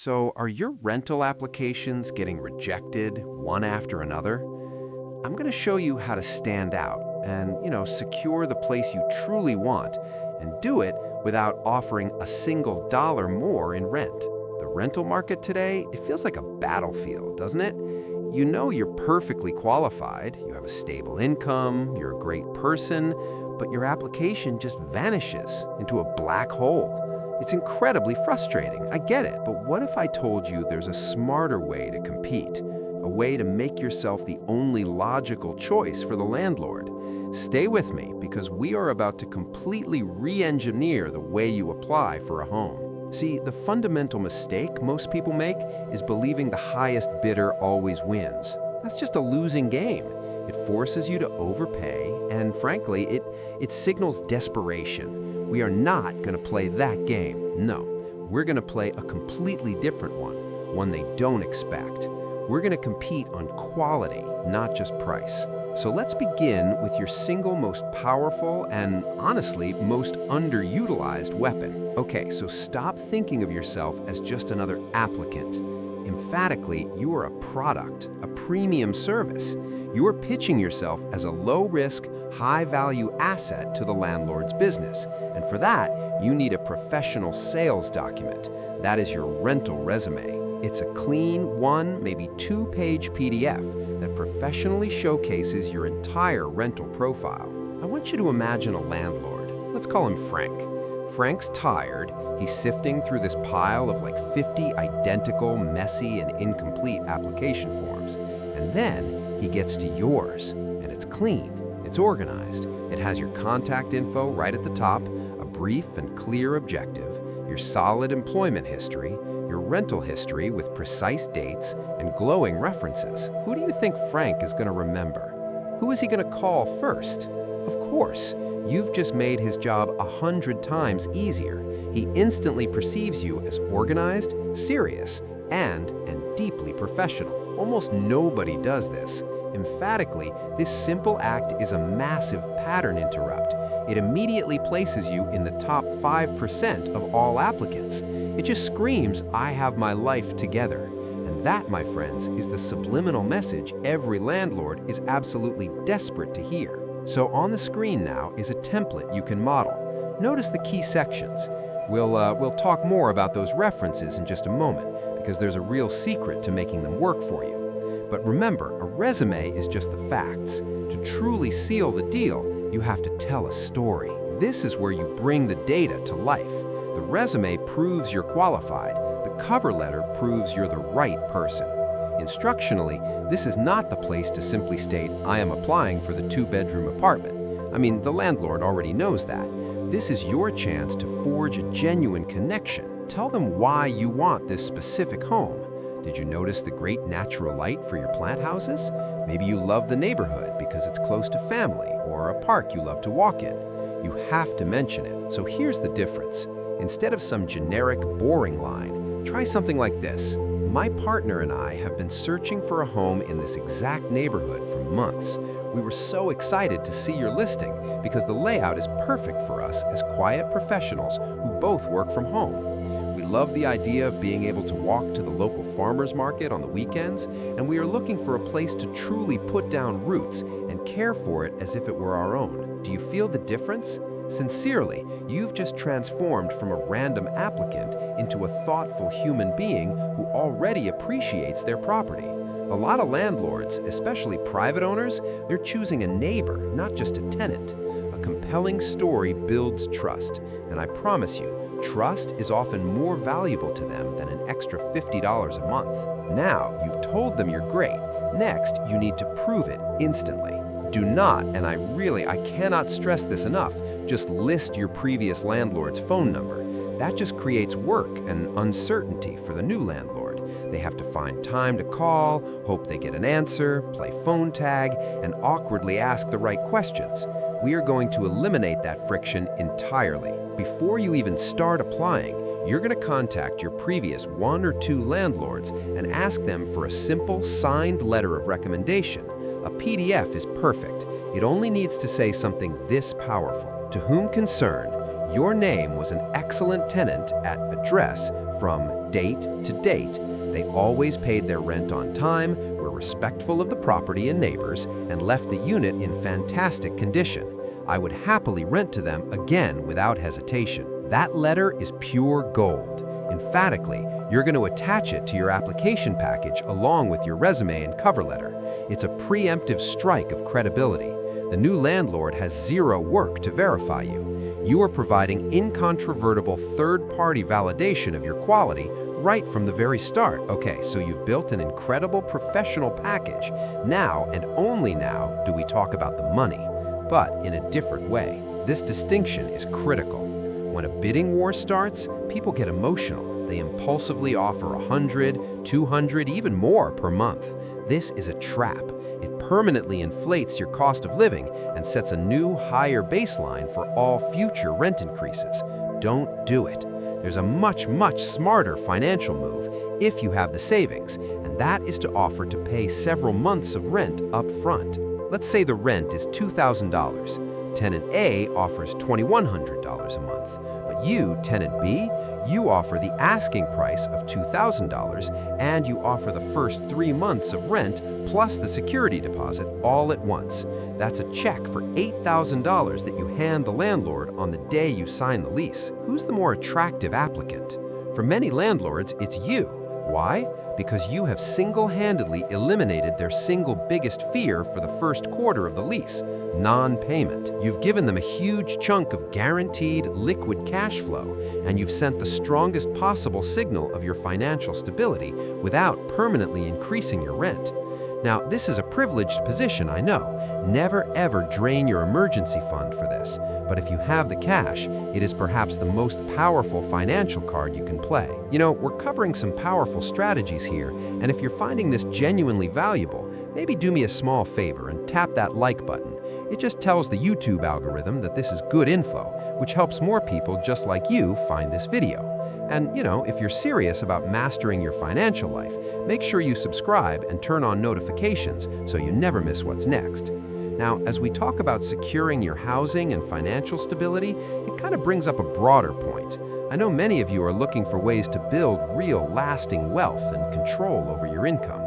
So, are your rental applications getting rejected one after another? I'm going to show you how to stand out and, secure the place you truly want and do it without offering a single dollar more in rent. The rental market today, it feels like a battlefield, doesn't it? You know you're perfectly qualified, you have a stable income, you're a great person, but your application just vanishes into a black hole. It's incredibly frustrating, I get it, but what if I told you there's a smarter way to compete? A way to make yourself the only logical choice for the landlord? Stay with me because we are about to completely re-engineer the way you apply for a home. See, the fundamental mistake most people make is believing the highest bidder always wins. That's just a losing game. It forces you to overpay, and frankly, it signals desperation. We are not going to play that game. No, we're going to play a completely different one they don't expect. We're going to compete on quality, not just price. So let's begin with your single most powerful and, honestly, most underutilized weapon. Okay, so stop thinking of yourself as just another applicant. Emphatically, you are a product, a premium service. You are pitching yourself as a low-risk, high-value asset to the landlord's business. And for that, you need a professional sales document. That is your rental resume. It's a clean one, maybe two-page PDF that professionally showcases your entire rental profile. I want you to imagine a landlord. Let's call him Frank. Frank's tired. He's sifting through this pile of like 50 identical, messy, and incomplete application forms. And then he gets to yours, and it's clean, it's organized, it has your contact info right at the top, a brief and clear objective, your solid employment history, your rental history with precise dates and glowing references. Who do you think Frank is going to remember? Who is he going to call first? Of course, you've just made his job 100 times easier. He instantly perceives you as organized, serious, and deeply professional. Almost nobody does this. Emphatically, this simple act is a massive pattern interrupt. It immediately places you in the top 5% of all applicants. It just screams, I have my life together. And that, my friends, is the subliminal message every landlord is absolutely desperate to hear. So on the screen now is a template you can model. Notice the key sections. We'll talk more about those references in just a moment, because there's a real secret to making them work for you. But remember, a resume is just the facts. To truly seal the deal, you have to tell a story. This is where you bring the data to life. The resume proves you're qualified. The cover letter proves you're the right person. Instructionally, this is not the place to simply state, I am applying for the two-bedroom apartment. I mean, the landlord already knows that. This is your chance to forge a genuine connection. Tell them why you want this specific home. Did you notice the great natural light for your plant houses? Maybe you love the neighborhood because it's close to family or a park you love to walk in. You have to mention it. So here's the difference. Instead of some generic, boring line, try something like this. My partner and I have been searching for a home in this exact neighborhood for months. We were so excited to see your listing because the layout is perfect for us as quiet professionals who both work from home. We love the idea of being able to walk to the local farmers market on the weekends, and we are looking for a place to truly put down roots and care for it as if it were our own. Do you feel the difference? Sincerely, you've just transformed from a random applicant into a thoughtful human being who already appreciates their property. A lot of landlords, especially private owners, they're choosing a neighbor, not just a tenant. A compelling story builds trust, and I promise you, trust is often more valuable to them than an extra $50 a month. Now, you've told them you're great. Next, you need to prove it instantly. Do not, and I cannot stress this enough, just list your previous landlord's phone number. That just creates work and uncertainty for the new landlord. They have to find time to call, hope they get an answer, play phone tag, and awkwardly ask the right questions. We are going to eliminate that friction entirely. Before you even start applying, you're going to contact your previous 1 or 2 landlords and ask them for a simple signed letter of recommendation. A PDF is perfect. It only needs to say something this powerful. To whom concerned, your name was an excellent tenant at address from date to date. They always paid their rent on time, were respectful of the property and neighbors, and left the unit in fantastic condition. I would happily rent to them again without hesitation. That letter is pure gold. Emphatically, you're going to attach it to your application package along with your resume and cover letter. It's a preemptive strike of credibility. The new landlord has zero work to verify you. You are providing incontrovertible third-party validation of your quality right from the very start. Okay, so you've built an incredible professional package. Now, and only now, do we talk about the money, but in a different way. This distinction is critical. When a bidding war starts, people get emotional. They impulsively offer $100, $200, even more per month. This is a trap. It permanently inflates your cost of living and sets a new, higher baseline for all future rent increases. Don't do it. There's a much, much smarter financial move if you have the savings, and that is to offer to pay several months of rent up front. Let's say the rent is $2,000. Tenant A offers $2,100 a month, but you, tenant B, you offer the asking price of $2,000, and you offer the first 3 months of rent plus the security deposit all at once. That's a check for $8,000 that you hand the landlord on the day you sign the lease. Who's the more attractive applicant? For many landlords, it's you. Why? Because you have single-handedly eliminated their single biggest fear for the first quarter of the lease, non-payment. You've given them a huge chunk of guaranteed liquid cash flow, and you've sent the strongest possible signal of your financial stability without permanently increasing your rent. Now, this is a privileged position, I know. Never ever drain your emergency fund for this. But if you have the cash, it is perhaps the most powerful financial card you can play. You know, we're covering some powerful strategies here, and if you're finding this genuinely valuable, maybe do me a small favor and tap that like button. It just tells the YouTube algorithm that this is good info, which helps more people just like you find this video. And, you know, if you're serious about mastering your financial life, make sure you subscribe and turn on notifications so you never miss what's next. Now, as we talk about securing your housing and financial stability, it kind of brings up a broader point. I know many of you are looking for ways to build real, lasting wealth and control over your income.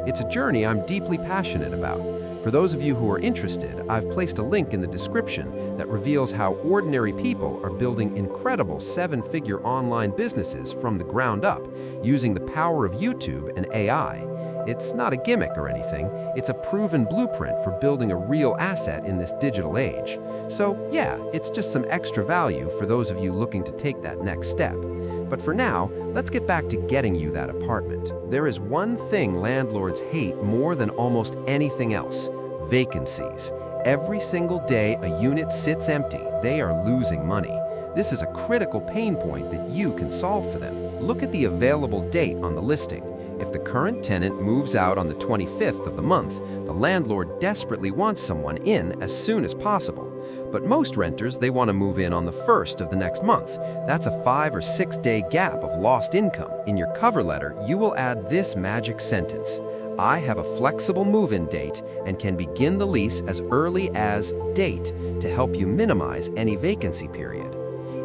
It's a journey I'm deeply passionate about. For those of you who are interested, I've placed a link in the description that reveals how ordinary people are building incredible 7-figure online businesses from the ground up using the power of YouTube and AI. It's not a gimmick or anything, it's a proven blueprint for building a real asset in this digital age. So yeah, it's just some extra value for those of you looking to take that next step. But for now, let's get back to getting you that apartment. There is one thing landlords hate more than almost anything else: vacancies. Every single day a unit sits empty, they are losing money. This is a critical pain point that you can solve for them. Look at the available date on the listing. If the current tenant moves out on the 25th of the month, the landlord desperately wants someone in as soon as possible. But most renters, they want to move in on the 1st of the next month. That's a 5 or 6 day gap of lost income. In your cover letter, you will add this magic sentence: I have a flexible move-in date and can begin the lease as early as date to help you minimize any vacancy period.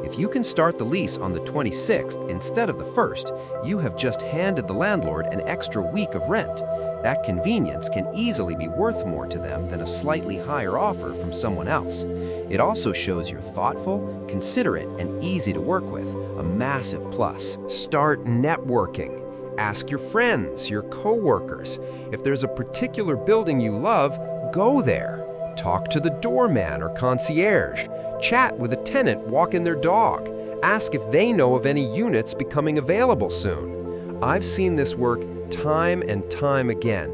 If you can start the lease on the 26th instead of the 1st, you have just handed the landlord an extra week of rent. That convenience can easily be worth more to them than a slightly higher offer from someone else. It also shows you're thoughtful, considerate, and easy to work with, a massive plus. Start networking. Ask your friends, your coworkers. If there's a particular building you love, go there. Talk to the doorman or concierge. Chat with a tenant walking their dog. Ask if they know of any units becoming available soon. I've seen this work time and time again.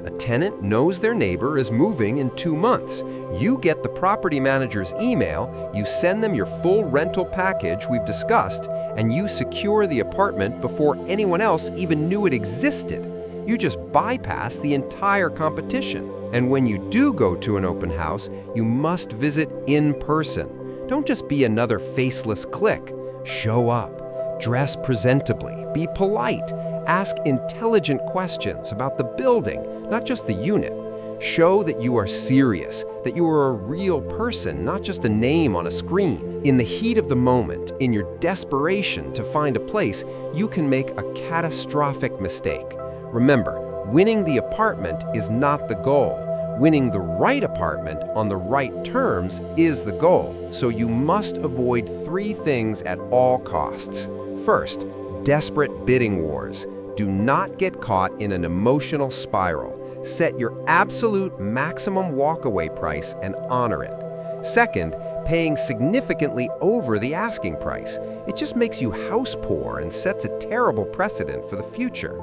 A tenant knows their neighbor is moving in 2 months. You get the property manager's email, you send them your full rental package we've discussed, and you secure the apartment before anyone else even knew it existed. You just bypass the entire competition. And when you do go to an open house, you must visit in person. Don't just be another faceless click. Show up. Dress presentably. Be polite. Ask intelligent questions about the building, not just the unit. Show that you are serious, that you are a real person, not just a name on a screen. In the heat of the moment, in your desperation to find a place, you can make a catastrophic mistake. Remember, winning the apartment is not the goal. Winning the right apartment on the right terms is the goal. So you must avoid 3 things at all costs. First, desperate bidding wars. Do not get caught in an emotional spiral. Set your absolute maximum walkaway price and honor it. Second, paying significantly over the asking price. It just makes you house poor and sets a terrible precedent for the future.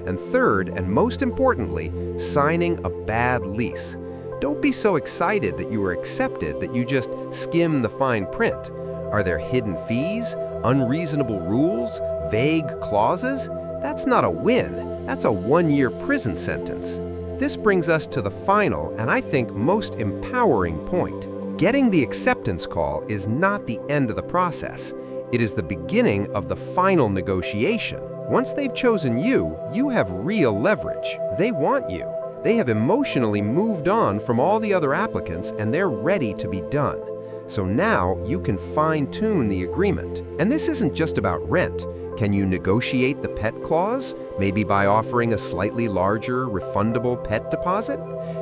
And third, and most importantly, signing a bad lease. Don't be so excited that you were accepted that you just skim the fine print. Are there hidden fees, unreasonable rules, vague clauses? That's not a win. That's a 1-year prison sentence. This brings us to the final, and I think most empowering point. Getting the acceptance call is not the end of the process. It is the beginning of the final negotiation. Once they've chosen you, you have real leverage. They want you. They have emotionally moved on from all the other applicants, and they're ready to be done. So now you can fine-tune the agreement. And this isn't just about rent. Can you negotiate the pet clause, maybe by offering a slightly larger, refundable pet deposit?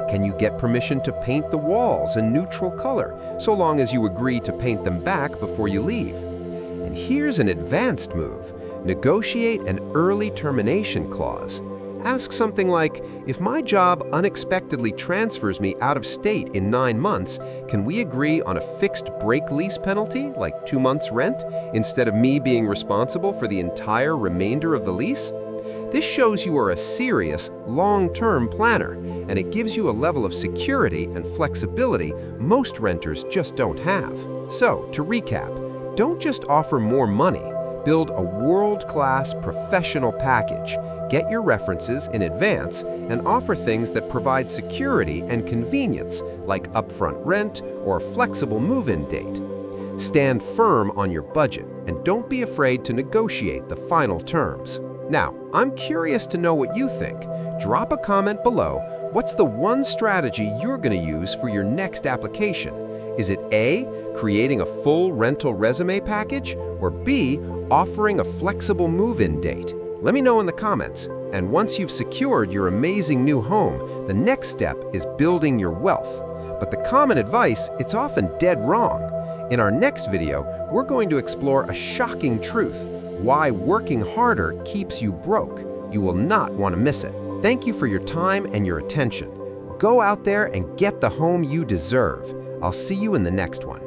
Can you get permission to paint the walls a neutral color, so long as you agree to paint them back before you leave? And here's an advanced move. Negotiate an early termination clause. Ask something like, if my job unexpectedly transfers me out of state in 9 months, can we agree on a fixed break lease penalty, like 2 months' rent, instead of me being responsible for the entire remainder of the lease? This shows you are a serious, long-term planner, and it gives you a level of security and flexibility most renters just don't have. So, to recap, don't just offer more money. Build a world-class professional package. Get your references in advance and offer things that provide security and convenience, like upfront rent or a flexible move-in date. Stand firm on your budget and don't be afraid to negotiate the final terms. Now, I'm curious to know what you think. Drop a comment below. What's the one strategy you're going to use for your next application? Is it A, creating a full rental resume package, or B, offering a flexible move-in date? Let me know in the comments. And once you've secured your amazing new home, the next step is building your wealth. But the common advice, it's often dead wrong. In our next video, we're going to explore a shocking truth: why working harder keeps you broke. You will not want to miss it. Thank you for your time and your attention. Go out there and get the home you deserve. I'll see you in the next one.